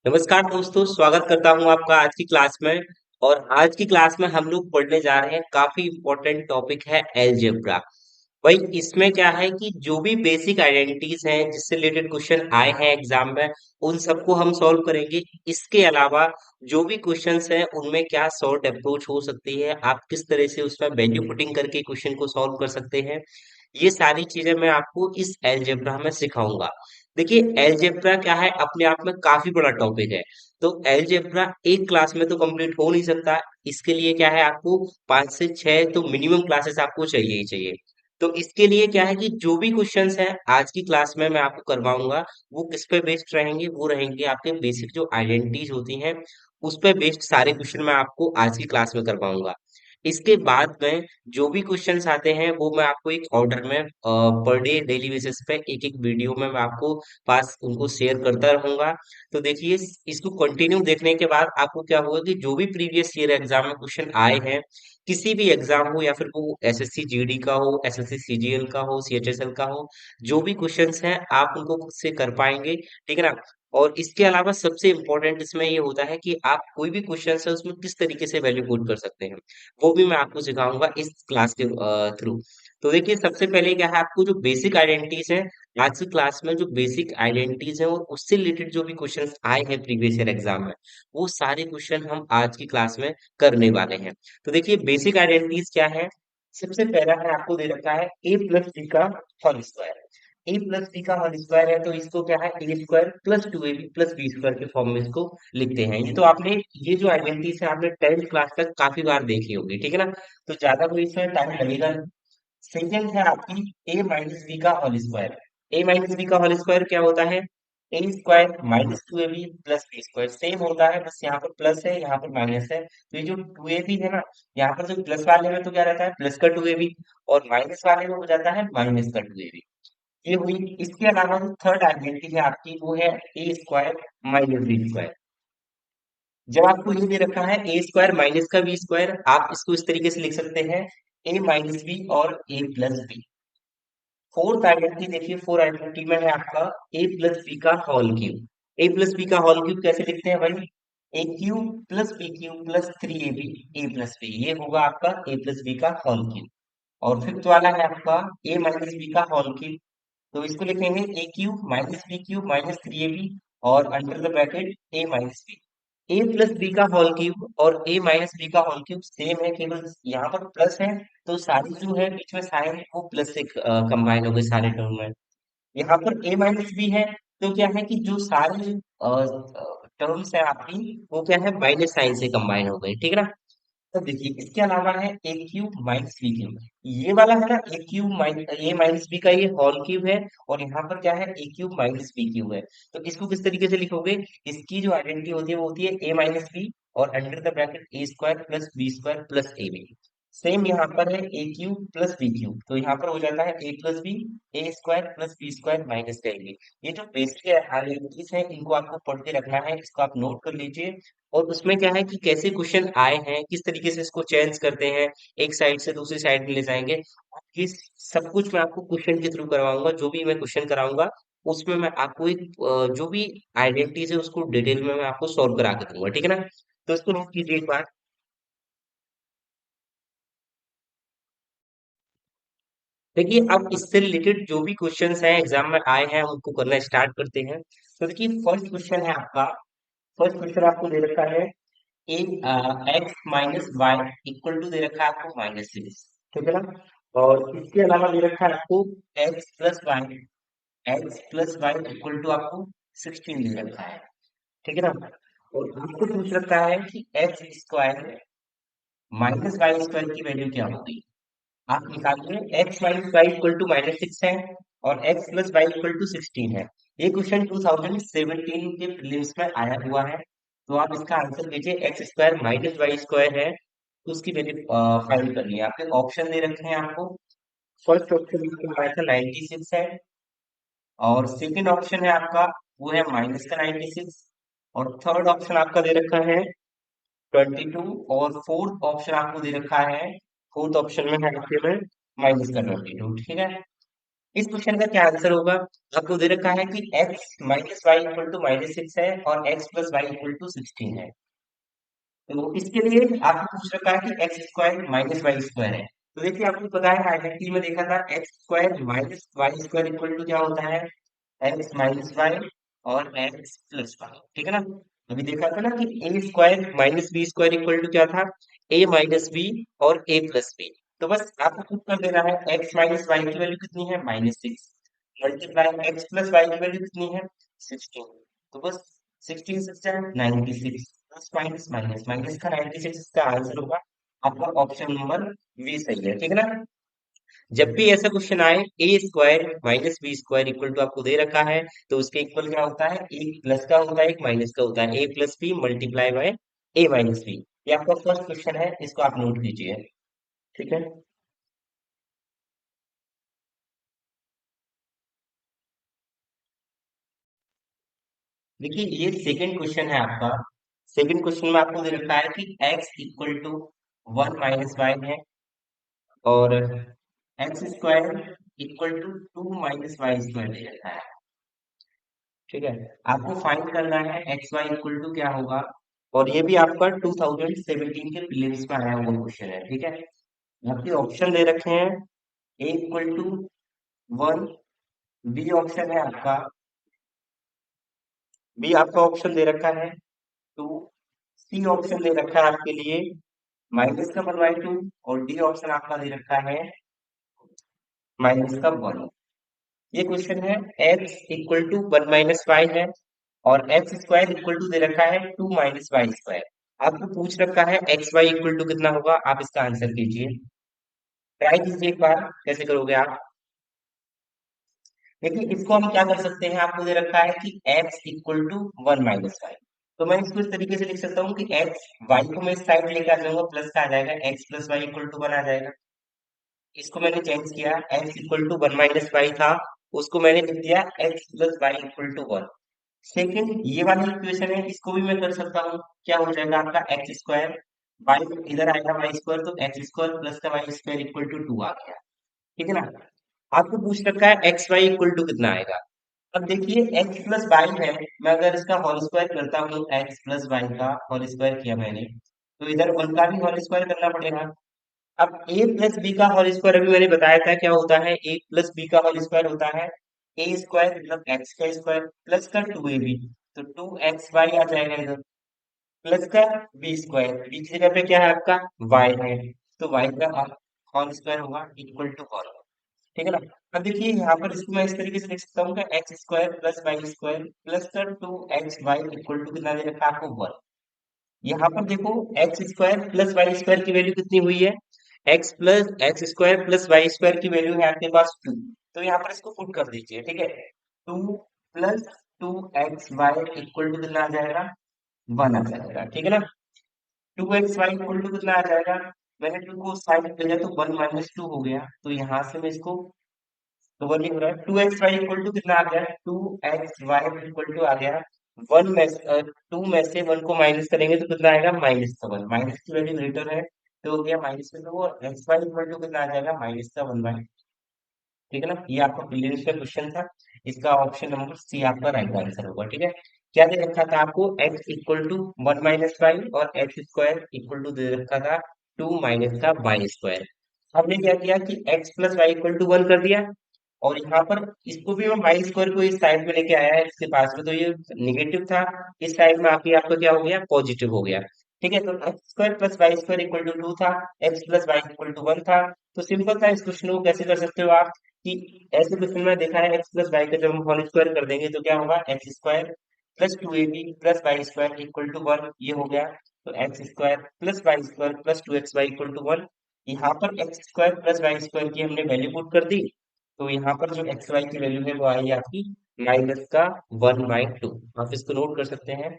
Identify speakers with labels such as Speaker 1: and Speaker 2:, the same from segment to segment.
Speaker 1: नमस्कार दोस्तों, स्वागत करता हूं आपका आज की क्लास में। और आज की क्लास में हम लोग पढ़ने जा रहे हैं, काफी इंपॉर्टेंट टॉपिक है अलजेब्रा। भाई इसमें क्या है कि जो भी बेसिक आइडेंटिटीज हैं जिससे रिलेटेड क्वेश्चन आए हैं एग्जाम में, उन सबको हम सॉल्व करेंगे। इसके अलावा जो भी क्वेश्चंस हैं उनमें क्या शॉर्ट अप्रोच हो सकती है, आप किस तरह से उसमें वैल्यू पुटिंग करके क्वेश्चन को सॉल्व कर सकते हैं, ये सारी चीजें मैं आपको इस अलजेब्रा में सिखाऊंगा। देखिए अलजेब्रा क्या है, अपने आप में काफी बड़ा टॉपिक है। तो अलजेब्रा एक क्लास में तो कंप्लीट हो नहीं सकता। इसके लिए क्या है, आपको 5 से 6 तो मिनिमम क्लासेस आपको चाहिए ही चाहिए। तो इसके लिए क्या है कि जो भी क्वेश्चंस हैं आज की क्लास में मैं आपको करवाऊंगा, वो किस पे बेस्ड रहेंगे, वो रहेंगे आपके बेसिक जो आइडेंटिटीज होती हैं उस पे बेस्ड सारे क्वेश्चन मैं आपको आज की क्लास में करवाऊंगा। इसके बाद में जो भी क्वेश्चंस आते हैं वो मैं आपको एक ऑर्डर में पर डे डेली बेसिस पे एक एक वीडियो में मैं आपको पास उनको शेयर करता रहूंगा। तो देखिए, इसको कंटिन्यू देखने के बाद आपको क्या होगा कि जो भी प्रीवियस ईयर एग्जाम में क्वेश्चन आए हैं, किसी भी एग्जाम हो या फिर वो एसएससी जीडी का हो, एसएससी सीजीएल का हो, सीएचएसएल का हो, जो भी क्वेश्चंस हैं आप उनको खुद से कर पाएंगे। ठीक है ना। और इसके अलावा सबसे इम्पोर्टेंट इसमें ये होता है कि आप कोई भी क्वेश्चन है उसमें किस तरीके से वैल्यू पुट कर सकते हैं, वो भी मैं आपको सिखाऊंगा इस क्लास के थ्रू। तो देखिए, सबसे पहले क्या है, आपको जो बेसिक आइडेंटिटीज है आज की क्लास में, जो बेसिक आइडेंटिटीज है और उससे रिलेटेड जो भी क्वेश्चंस आए हैं प्रीवियस ईयर एग्जाम में, वो सारे क्वेश्चन हम आज की क्लास में करने वाले हैं। तो देखिए बेसिक आइडेंटिटीज क्या है। सबसे पहला है, आपको दे रखा है ए प्लस बी का whole square. A plus B का होल स्क्वायर है तो इसको क्या है, ए square plus 2ab plus B square के फॉर्म में इसको लिखते हैं। ये तो आपने, ये जो आइडेंटिटीज है आपने 10th क्लास तक काफी बार देखी होगी। ठीक है ना। तो ज्यादा कोई इसमें टाइम लगेगा नहीं। सेकेंड है आपकी ए माइनस बी का whole square. A minus B का होल स्क्वायर क्या होता है, ए square minus 2ab plus B square. Same होता है, बस यहाँ पर प्लस है यहाँ पर माइनस है। तो ये जो 2ab है ना, यहाँ पर जो प्लस वाले में तो क्या रहता है, प्लस का 2ab, और माइनस वाले में हो जाता है माइनस का 2ab। ये हुई। इसके अलावा जो थर्ड आइडेंटिटी है आपकी, वो है ए स्क्वायर माइनस बी स्क्वायर। जब आपको ये दे रखा है ए स्क्वायर माइनस का बी स्क्वायर, आप इसको इस तरीके से लिख सकते हैं, ए माइनस बी और A plus B. Fourth identity देखिए, फोर आइडेंटिटी में है आपका ए प्लस बी का whole cube. A plus B का होल क्यूब कैसे लिखते हैं भाई, A cube plus B cube plus 3ab A plus B, ये होगा आपका ए प्लस बी का होल क्यूब। और फिफ्थ वाला है आपका ए माइनस बी का होल क्यूब। तो इसको लिखेंगे A cube minus B cube minus 3ab, और under the bracket a minus b. A plus B का होल क्यूब और ए माइनस बी का होल क्यूब सेम है, केवल यहाँ पर प्लस है। तो सारी जो है बीच में साइन वो प्लस से कंबाइन हो गए सारे टर्म में। यहाँ पर ए माइनस बी है, तो क्या है कि जो सारे टर्म्स है आपकी, वो क्या है माइनस साइन से कंबाइन हो गए। ठीक है ना। तो देखिए, इसके अलावा है A cube minus B cube. ये वाला है ना, ए क्यूब माइनस ए माइनस बी का ये होल क्यूब है, और यहाँ पर क्या है, A cube minus B cube है। तो इसको किस तरीके से लिखोगे, इसकी जो आइडेंटिटी होती है वो होती है ए माइनस बी और under the bracket A square plus B square plus A B. Same यहाँ पर है A cube plus B cube, तो यहाँ पर हो जाता है ए plus B, A square plus B square minus का ए बी। ये जो बेसिक आइडेंटिटीज है इनको आपको पढ़ के रखना है, इसको आप नोट कर लीजिए। और उसमें क्या है कि कैसे क्वेश्चन आए हैं, किस तरीके से इसको चेंज करते हैं, एक साइड से दूसरी साइड में ले जाएंगे, ये सब कुछ मैं आपको क्वेश्चन के थ्रू करवाऊंगा। जो भी मैं क्वेश्चन कराऊंगा उसमें मैं आपको एक जो भी आइडेंटिटीज है उसको डिटेल में मैं आपको सॉल्व करा के दूंगा। ठीक है ना। तो इसको नोट कीजिए एक बार। देखिए, अब इससे रिलेटेड जो भी क्वेश्चंस हैं एग्जाम में आए हैं उनको करना स्टार्ट करते हैं। तो देखिए, फर्स्ट क्वेश्चन है आपका। फर्स्ट क्वेश्चन आपको दे रखा है A X minus Y equal to दे रखा है आपको -6। ठीक है ना। और इसके अलावा दे रखा है आपको x plus y equal to आपको 16 दे रखा है। ठीक है ना। और आपको पूछ रखा है कि x square minus Y square की वैल्यू क्या होगी। आप निकालिए, x minus Y equal to -6 है और x plus y equal to 16 है। ये क्वेश्चन 2017 के प्रीलिम्स में आया हुआ है। तो आप इसका आंसर कीजिए, x square minus Y square है तो उसकी वैल्यू फाइंड करनी है। आपके ऑप्शन दे रखे हैं आपको। फर्स्ट ऑप्शन इसका आया था 96 है, और सेकंड ऑप्शन है आपका वो है माइनस का 96, और थर्ड ऑप्शन आपका दे रखा है 22, और फोर्थ ऑप्शन आपको दे रखा है, फोर्थ ऑप्शन में है आपके में माइनस का 22। ठीक है। इस क्वेश्चन का क्या आंसर होगा? आपको दे रखा है कि x minus Y equal to -6 है और x plus y equal to 16 है। तो इसके लिए आपको पूछ रखा है कि x square minus Y square है। तो देखिए आपको पता है आइडेंटिटी में देखा था X square minus Y square equal to क्या होता है? एक्स माइनस वाई और एक्स प्लस वाई, ठीक है ना? अभी देखा था ना कि ए square minus B square equal to क्या था? ए माइनस बी और ए प्लस बी। तो बस आपको खुद कर देना है एक्स माइनस वाई की वैल्यू कितनी है? -6 मल्टीप्लाई एक्स प्लस वाई की वैल्यू कितनी है? 16। तो बस 16 से 96 प्लस माइनस माइनस माइनस का 96 इसका आंसर होगा। आपका ऑप्शन नंबर बी सही है, ठीक है ना? जब भी ऐसा क्वेश्चन आए A square minus B square equal to आपको दे रखा है, तो उसके इक्वल क्या होता है? एक प्लस का होता है एक माइनस का होता है। ए plus B multiply by A minus B. ये आपका फर्स्ट क्वेश्चन है, इसको आप नोट कीजिए, ठीक है? देखिए ये सेकंड क्वेश्चन है आपका। सेकंड क्वेश्चन में आपको दे रखा है कि x इक्वल टू 1 - y है और x square equal to 2 - y square दे रखा है, ठीक है? आपको फाइंड करना है एक्स वाई इक्वल टू क्या होगा। और ये भी आपका 2017 के प्रीलिम्स में आया हुआ क्वेश्चन है, ठीक है? आपके ऑप्शन दे रखे हैं ए इक्वल टू 1, बी ऑप्शन है आपका, बी आपका ऑप्शन दे रखा है 2, सी ऑप्शन दे रखा है आपके लिए -1/2 और डी ऑप्शन आपका दे रखा है -1। ये क्वेश्चन है x इक्वल टू 1 - 5 है और एक्स स्क्वायर इक्वल टू दे रखा है 2 - y स्क्वायर। आपको पूछ रखा है एक्स वाई इक्वल टू कितना होगा, आप इसका आंसर कीजिए। ट्राई कीजिए एक बार, कैसे करोगे आप? देखिए इसको हम क्या कर सकते हैं, आपको दे रखा है कि x इक्वल टू 1 - 5। तो मैं इसको इस तरीके से लिख सकता हूँ कि एक्स वाई को मैं इस साइड लेके आ जाऊंगा, प्लस का आ जाएगा, x plus y equal to 1 आ जाएगा। इसको मैंने चेंज किया, x इक्वल टू 1 - 5 था, उसको मैंने लिख दिया x plus y equal to 1। Second ये वाली इक्वेशन है, इसको भी मैं कर सकता हूँ। क्या हो जाएगा आपका एक्स स्क्वायर, वाई इधर आएगा वाई स्क्वायर, तो एक्स स्क्वायर प्लस का वाई स्क्वायर इक्वल टू 2 आ गया, ठीक है ना? आपको पूछ रखा है एक्स वाई इक्वल टू कितना आएगा। अब देखिए एक्स प्लस वाई है, मैं अगर इसका होल स्क्वायर करता हूँ, एक्स प्लस वाई का होल स्क्वायर किया मैंने, तो इधर वन का भी होल स्क्वायर करना पड़ेगा। अब ए प्लस बी का होल स्क्वायर अभी मैंने बताया था क्या होता है, ए प्लस बी का होल स्क्वायर होता है ए स्क्वायर मतलब एक्स का स्क्वायर प्लस का 2ab, तो 2xy आ जाएगा इधर, प्लस का बी स्क्वायर, बी की जगह पे क्या है आपका वाई है, तो वाई का होल स्क्वायर होगा इक्वल टू होल, ठीक है ना? अब देखिए यहाँ पर इसको मैं इस तरीके से लिख सकता हूँ कि x square plus y square plus का 2xy इक्वल टू कितना दे रखा है आपको 1। यहाँ पर देखो x square plus y square की वैल्यू कितनी हुई है? X square plus y square की वैल्यू है आपके पास 2। तो यहाँ पर इसको पुट कर दीजिए, ठीक है? 2 प्लस 2xy इक्वल टू कितना आ जाएगा? 1 आ जाएगा, ठीक है ना? 2xy इक्वल टू कितना आ जाएगा? मैंने 2 को साइड में भेजा तो 1 - 2 हो गया, तो यहाँ से मैं इसको तो 1 लिख रहा है। 2xy इक्वल टू कितना आ गया? 2xy इक्वल टू आ गया 1 में 2 में से 1 को माइनस करेंगे तो कितना आएगा? -1। माइनस की वैल्यू ग्रेटर है, तो हो गया माइनस में, तो वो एक्स वाई इक्वल टू कितना आ जाएगा? -1/, ठीक है ना? ये आपका प्रीलिम्स का क्वेश्चन था, इसका ऑप्शन नंबर सी आपका राइट आंसर होगा, ठीक है? क्या दे रखा था आपको? x इक्वल टू 1 - 5 और एक्स स्क्वायर इक्वल टू दे रखा था 2 माइनस का वाई स्क्वायर। हमने क्या किया कि x plus y equal to 1 कर दिया, और यहाँ पर इसको भी मैं वाई स्क्वायर को इस साइड में लेके आया है इसके पास में, तो ये निगेटिव था, इस साइड में आके आपका क्या हो गया? पॉजिटिव हो गया, ठीक है? तो x square plus y square equal to 2 था, x plus y equal to 1 था। तो सिंपल था, इस क्वेश्चन को कैसे कर सकते हो आप कि ऐसे क्वेश्चन में देखा है एक्स प्लस वाई का जब हम होल स्क्वायर कर देंगे तो क्या होगा? X square plus 2ab plus y square equal to 1, ये हो गया। तो x square plus y square plus 2xy equal to 1। यहाँ पर x square plus y square की हमने वैल्यू पुट कर दी, तो यहाँ पर जो एक्स वाई की वैल्यू है वो आएगी आपकी -1/2। आप इसको नोट कर सकते हैं।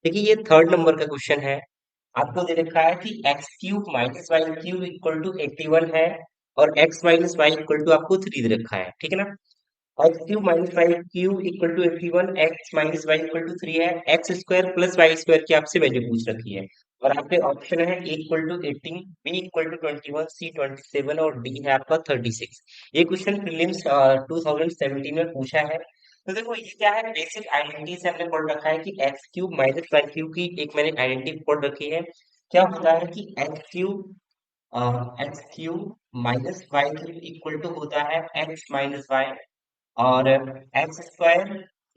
Speaker 1: देखिए ये थर्ड नंबर का क्वेश्चन है, आपको दे रखा है कि x cube minus y cube equal to 81 है और x minus Y equal to आपको 3 दे रखा है, ठीक है ना? X cube minus y cube equal to 81, x minus Y equal to 3 है, x square plus y square की आपसे वैल्यू पूछ रखी है। और आपके ऑप्शन है ए equal to 18, B equal to 21, C 27 और डी है आपका 36। ये क्वेश्चन प्रीलिम्स 2017 में पूछा है। तो देखो ये क्या है, बेसिक आइडेंटिटी से हमने पढ़ रखा है कि x cube minus y cube की एक मैंने आइडेंटिटी पढ़ रखी है। क्या होता है कि x cube minus y cube equal to होता है एक्स माइनस वाई, और x square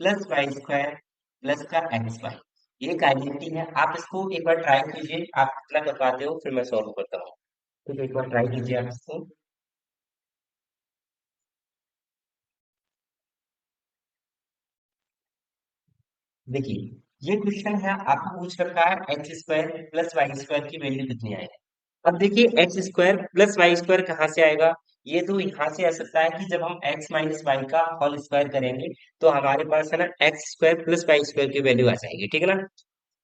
Speaker 1: plus y square plus का एक्स वाई। ये एक आइडेंटिटी है, आप इसको एक बार ट्राई कीजिए, आप कितना कर पाते हो फिर मैं सॉल्व करता हूँ। तो एक बार ट्राई कीजिए आप इसको। देखिए ये क्वेश्चन है, आपको पूछ रखा है x square plus y square की वैल्यू कितनी आएगी। अब देखिए x square plus y square कहाँ से आएगा। ये तो यहाँ से आ सकता है कि जब हम एक्स माइनस वाई का होल स्क्वायर करेंगे तो हमारे पास है ना x square plus y square की वैल्यू आ जाएगी, ठीक है ना।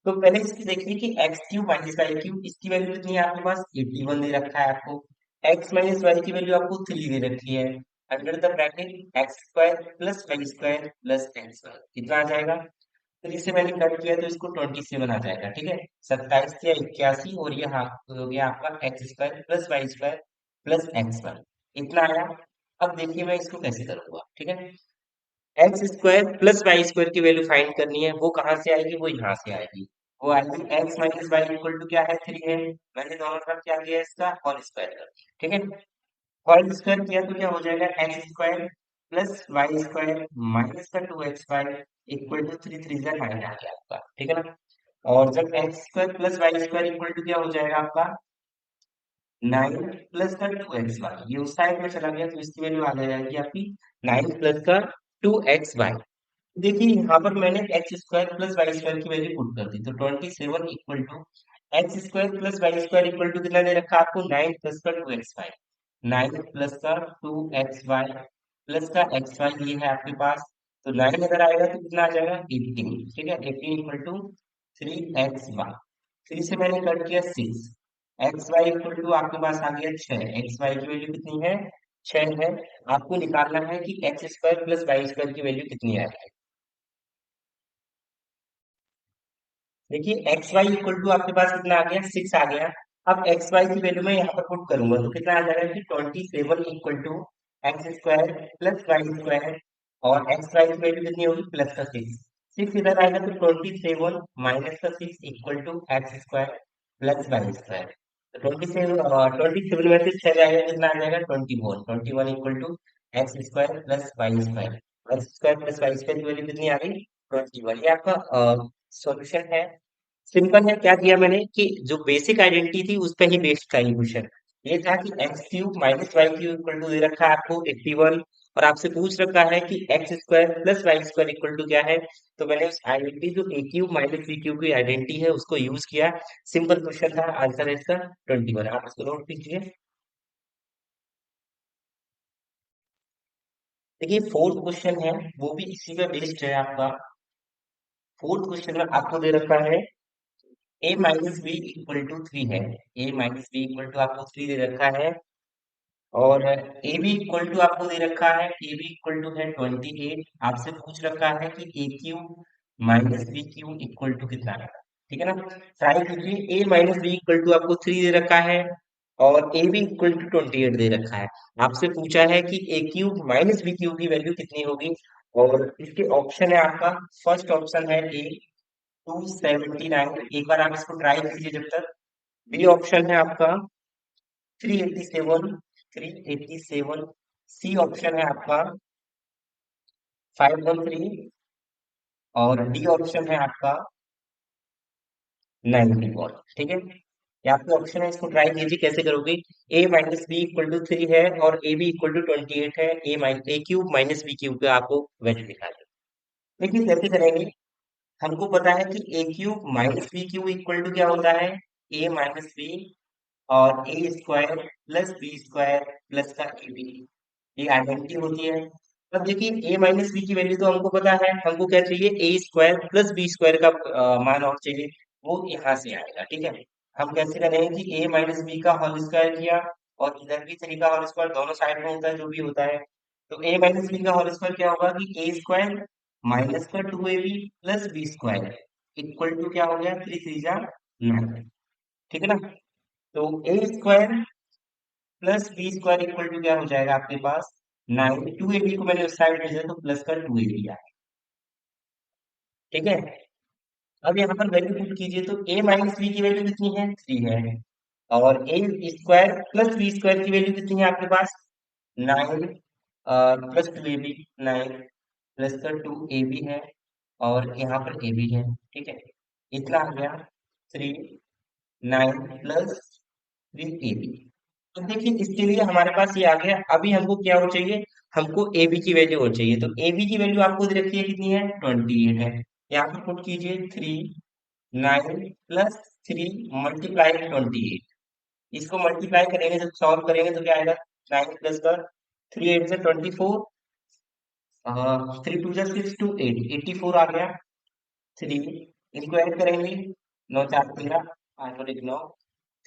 Speaker 1: तो पहले इसकी देखिए कि x cube minus y cube इसकी वैल्यू कितनी है आपके पास, 81 दे रखा है आपको। एक्स माइनस वाई की वैल्यू आपको 3 दे रखी है। Under the bracket x square plus y square plus x square कितना आ जाएगा। 3 से मैंने कट किया तो इसको 27 आ जाएगा, ठीक है। 27 या 81 और ये हो गया आपका x square plus y square plus x square, इतना आया। अब देखिए मैं इसको कैसे करूंगा, ठीक है। X square plus y square की वैल्यू फाइंड करनी है, वो कहाँ से आएगी, वो यहाँ से आएगी। वो आएगी x minus Y equal to क्या है, 3 है। मैंने दोनों तरफ क्या किया इसका होल स्क्वायर कर दिया, ठीक है। होल स्क्वायर किया तो क्या हो जाएगा, x square plus y square minus का 2xy इक्वल टू 3, 3 जा 9 आ गया आपका, ठीक है ना। और जब x square plus y square equal to क्या हो जाएगा आपका 9 प्लस का 2xy, ये उस साइड में चला गया तो इसकी वैल्यू आ जाएगी आपकी 9 प्लस का 2xy। देखिए यहाँ पर मैंने x square plus y square की वैल्यू पुट कर दी, तो 27 equal to x square plus y square equal to कितना दे रखा है आपको, 9 प्लस का 2xy। 9 प्लस का 2xy प्लस का xy ये है आपके पास। तो 9 अगर आएगा तो कितना आ जाएगा 18, ठीक है। 18 इक्वल टू 3xy, 3 से मैंने कट किया 6, एक्स वाई इक्वल टू आपके पास आ गया 6, एक्स वाई की वैल्यू कितनी है 6 है। आपको निकालना है कि x square plus y square की वैल्यू कितनी है। देखिए एक्स वाई इक्वल टू आपके पास कितना आ गया 6 आ गया। अब एक्स वाई की वैल्यू मैं यहाँ पर पुट करूंगा तो कितना आ जाएगा कि 27 equal to x square plus y square, और एक्स वाई की वैल्यू कितनी होगी प्लस का 6। 6 इधर आएगा तो 27 माइनस का 6 equal to x square plus y square. तो 27 में से 6 जाएगा कितना आ जाएगा 21, 21 equal to x square plus y square. X square plus y square की वैल्यू कितनी आ गई 21। ये आपका सॉल्यूशन है। सिंपल है, क्या किया मैंने कि जो बेसिक आइडेंटिटी थी उस पे ही बेस्ड था ये क्वेश्चन। ये था कि x cube minus y cube equal to दे रखा है आपको 81, और आपसे पूछ रखा है कि x square plus y square equal to क्या है। तो मैंने उस आइडेंटिटी जो a cube minus B cube की आइडेंटिटी है उसको यूज किया। सिंपल क्वेश्चन था, आंसर है इसका 21। आप इसको नोट कीजिए। देखिए फोर्थ क्वेश्चन है, वो भी इसी पे बेस्ड है आपका। फोर्थ क्वेश्चन में आपको दे रखा है ए माइनस बी इक्वल टू 3 है। ए माइनस बी इक्वल टू आपको 3 दे रखा है, और ए बी इक्वल टू आपको दे रखा है, ए बी इक्वल टू है 28। आपसे पूछ रखा है कि a cube minus b cube equal to कितना है, ठीक है ना। ट्राई कीजिए, a minus b equal to आपको 3 दे रखा है, और ए बी इक्वल टू 28 दे रखा है। आपसे पूछा है कि a cube minus B cube की वैल्यू कितनी होगी, और इसके ऑप्शन है आपका, फर्स्ट ऑप्शन है ए 279, एक बार आप इसको ट्राई कीजिए जब तक। बी ऑप्शन है आपका 387, 387। सी ऑप्शन है आपका 513, और डी ऑप्शन है आपका 91, ठीक है। ये आपके ऑप्शन है, इसको ट्राई कीजिए कैसे करोगे। ए माइनस बी इक्वल टू 3 है, और ए बी इक्वल टू 28 है, A cube minus B cube का आपको वैल्यू निकालना है। देखिए कैसे करेंगे। हमको पता है कि a cube minus B cube equal to क्या होता है, ए माइनस बी और a square plus B square plus का ए बी, ये आइडेंटिटी होती है। अब देखिए ए माइनस बी की वैल्यू तो हमको पता है, हमको क्या चाहिए a square plus B square का मान और चाहिए, वो यहाँ से आएगा, ठीक है। हम कैसे करेंगे कि ए माइनस बी का होल स्क्वायर किया, और इधर भी 3 का होल स्क्वायर दोनों साइड में होता है जो भी होता है। तो ए माइनस बी का होल स्क्वायर क्या होगा कि ए स्क्वायर माइनस का two a b plus B square equal to क्या हो गया, थ्री थ्री जा नाइन। ठीक है ना। तो a square plus B square equal to क्या हो जाएगा आपके पास, नाइन। टू ए बी को मैंने उस साइड भेजा तो प्लस का टू ए बी आया। ठीक है। अब यहाँ पर वैल्यू पुट कीजिए तो ए माइनस बी की वैल्यू कितनी है, थ्री है। और a square plus B square की वैल्यू कितनी है आपके पास, nine plus two a b, nine plus का टू ए बी है और यहाँ पर ए बी है। ठीक है, इतना आ गया three, nine plus three a b. तो देखिए इसके लिए हमारे पास ये आ गया। अभी हमको क्या हो चाहिए, हमको ए बी की वैल्यू हो चाहिए। तो ए बी की वैल्यू आपको दे रखी है कितनी है, 28 है। यहाँ पर पुट कीजिए three, nine plus three multiply 28। इसको मल्टीप्लाई करेंगे, जब सॉल्व करेंगे तो क्या आएगा, नाइन प्लस का थ्री एट से 24, थ्री टू जा सिक्स, टू एट, 84 आ गया। थ्री, इसको ऐड करेंगे, नौ चार तेरह, आठ और एक नौ,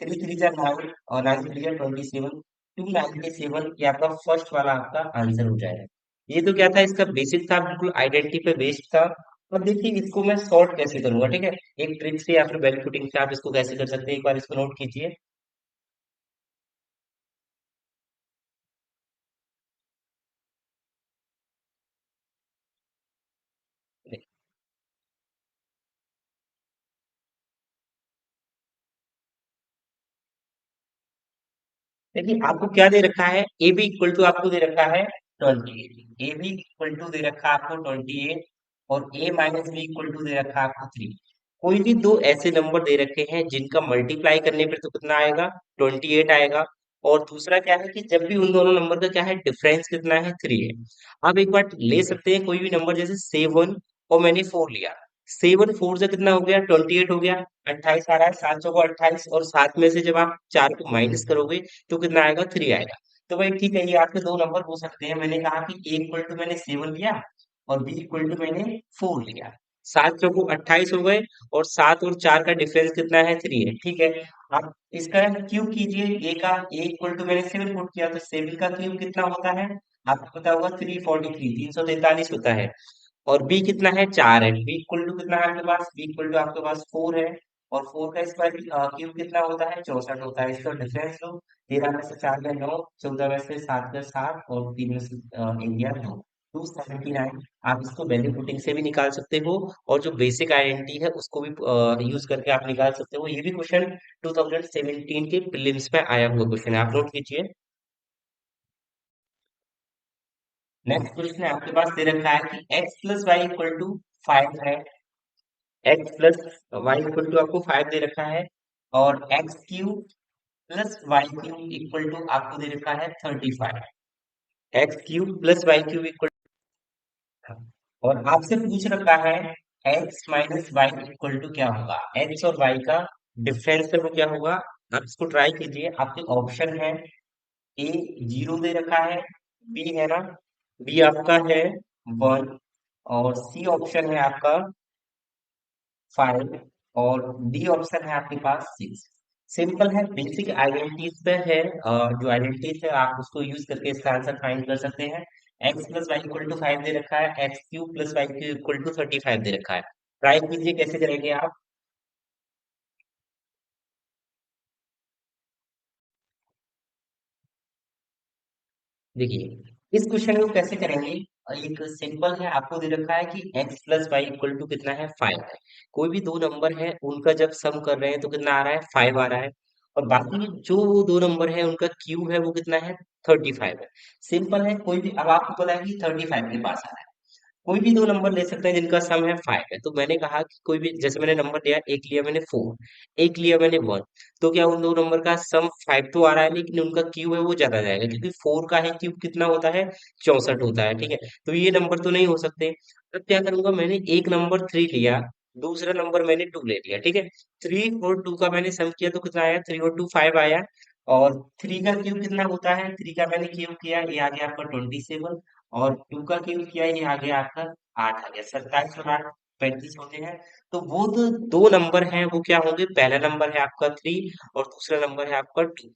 Speaker 1: थ्री थ्री जा नाइन और नाइन थ्री जा 27, 297 ये आपका फर्स्ट वाला आपका आंसर हो जाएगा। ये तो क्या था, इसका बेसिक था, बिल्कुल आइडेंटिटी पे बेस्ड था। और देखिए इसको मैं सॉर्ट कैसे करूंगा, ठीक है, एक ट्रिक से या फिर वैल्यू पुटिंग से आप इसको कैसे कर सकते हैं, एक बार इसको नोट कीजिए। देखिए आपको क्या दे रखा है, ए बी इक्वल टू आपको दे रखा है 28, ए बी इक्वल टू दे रखा है आपको 28, और a minus b equal to दे रखा है आपको थ्री। कोई भी दो ऐसे नंबर दे रखे हैं जिनका मल्टीप्लाई करने पर तो कितना आएगा, 28 आएगा। और दूसरा क्या है कि जब भी उन दोनों नंबर का क्या है, डिफरेंस कितना है, थ्री है। आप एक बार ले सकते हैं कोई भी नंबर, जैसे सेवन और मैंने फोर लिया, सेवन फोर से कितना हो गया, 28 हो गया, 28 आ रहा है, सात सौ को 28, और सात में से जब आप चार को माइनस करोगे तो कितना आएगा, थ्री आएगा। तो भाई ठीक है, ये आपके दो नंबर हो सकते हैं। मैंने कहा कि ए इक्वल टू मैंने सेवन लिया और बी इक्वल टू मैंने फोर लिया, सात चौको 28 हो गए, और सात और चार का डिफरेंस कितना है, थ्री है। ठीक है, आप इसका क्यूब कीजिए, ए का, ए इक्वल टू मैंने सेवन पुट किया तो सेवन का क्यूब कितना होता है, आपको पता होगा 343, 343 होता है। और बी कितना है, चार है। बी इक्वल टू कितना है आपके पास, बी इक्वल टू आपके पास फोर है। और फोर का स्क्वायर क्यूब कितना होता है, 64 होता है। इसका डिफरेंस लो, तेरह में से चार गया नौ, चौदह में से सात गया सात, और तीन में से एक गया दो, 279। आप इसको वैल्यू पुटिंग से भी निकाल सकते हो, और जो बेसिक आइडेंटिटी है उसको भी यूज करके आप निकाल सकते हो। ये भी क्वेश्चन 2017 के प्रीलिम्स में आया हुआ क्वेश्चन है, आप नोट कीजिए। नेक्स्ट क्वेश्चन है आपके पास दे रखा है कि x plus y equal to five है। X plus y equal to आपको फाइव दे रखा है, और x cube plus y cube equal to आपको दे रखा है 35। X cube plus y cube equal, और आपसे पूछ रखा है x minus Y equal to क्या होगा, एक्स और वाई का डिफरेंस है वो क्या होगा। आप इसको ट्राई कीजिए, आपके ऑप्शन है, ए जीरो दे रखा है, बी है ना, बी आपका है वन, और सी ऑप्शन है आपका फाइव, और डी ऑप्शन है आपके पास सिक्स। सिंपल है, बेसिक आइडेंटिटीज पे है, जो आइडेंटिटीज है आप उसको यूज करके इसका आंसर फाइंड कर सकते हैं। X plus y equal to five दे रखा है, x cube plus y cube equal to 35 दे रखा है। ट्राई कीजिए कैसे करेंगे आप। देखिए इस क्वेश्चन को कैसे करेंगे, एक सिंपल है, आपको दे रखा है कि x plus y equal to कितना है, फाइव है। कोई भी दो नंबर है उनका जब सम कर रहे हैं तो कितना आ रहा है, फाइव आ रहा है। और बाकी जो वो दो नंबर है उनका क्यूब है वो कितना है, 35 है। सिंपल है, कोई भी, अब आपको पता है कि 35 के पास आ रहा है, कोई भी दो नंबर ले सकते हैं जिनका सम है फाइव है। तो मैंने कहा कि कोई भी, जैसे मैंने नंबर लिया, एक लिया मैंने फोर, एक लिया मैंने वन, तो क्या उन दो नंबर का सम फाइव तो आ रहा है, लेकिन उनका क्यूब है वो ज्यादा जाएगा, क्योंकि फोर का है क्यूब कितना होता है, 64 होता है। ठीक है, तो ये नंबर तो नहीं हो सकते। अब क्या करूंगा, मैंने एक नंबर थ्री लिया, दूसरा नंबर मैंने टू ले लिया। ठीक है, थ्री और टू का मैंने सम किया तो कितना आया, थ्री और टू फाइव आया। और थ्री का क्यूब कितना होता है, थ्री का मैंने क्यूब किया, ये आ गया आपका 27, और टू का क्यूब किया, ये आ गया आपका आठ, आ गया 27 और आठ 35 होते हैं। तो वो तो दो नंबर हैं, वो क्या होंगे, पहला नंबर है आपका 3 और दूसरा नंबर है आपका 2।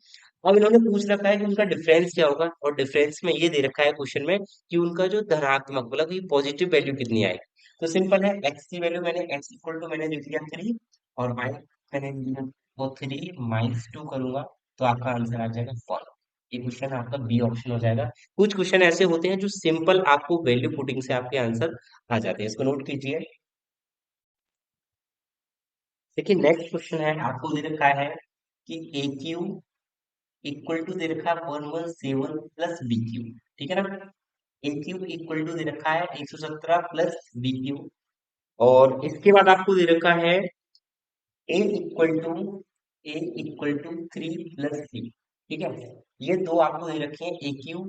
Speaker 1: अब इन्होंने पूछ रखा है कि उनका डिफरेंस क्या होगा, और डिफरेंस में ये दे रखा है क्वेश्चन में कि उनका जो धनात्मक मतलब कि पॉजिटिव वैल्यू कितनी आएगी। तो सिंपल है, एक्स की वैल्यू मैंने एक्स इक्वल टू मैंने लिख दिया 3, और वाई मैंने लिया वो 3 - 2 करूंगा, तो आपका आंसर आ जाएगा 1। ये क्वेश्चन आपका बी ऑप्शन हो जाएगा। कुछ क्वेश्चन ऐसे होते हैं जो सिंपल आपको वैल्यू पुटिंग से आपके आंसर आ जाते हैं, इसको नोट कीजिए। देखिए नेक्स्ट क्वेश्चन है, आपको दे रखा है कि ए क्यू इक्वल टू दे रखा है 117 प्लस बी क्यू। ठीक है ना, ए क्यू इक्वल टू दे रखा है 117 प्लस बी क्यू, और इसके बाद आपको दे रखा है ए equal to a equal to 3 + 3। ठीक है, ये दो आपको दे रखे हैं, ए क्यू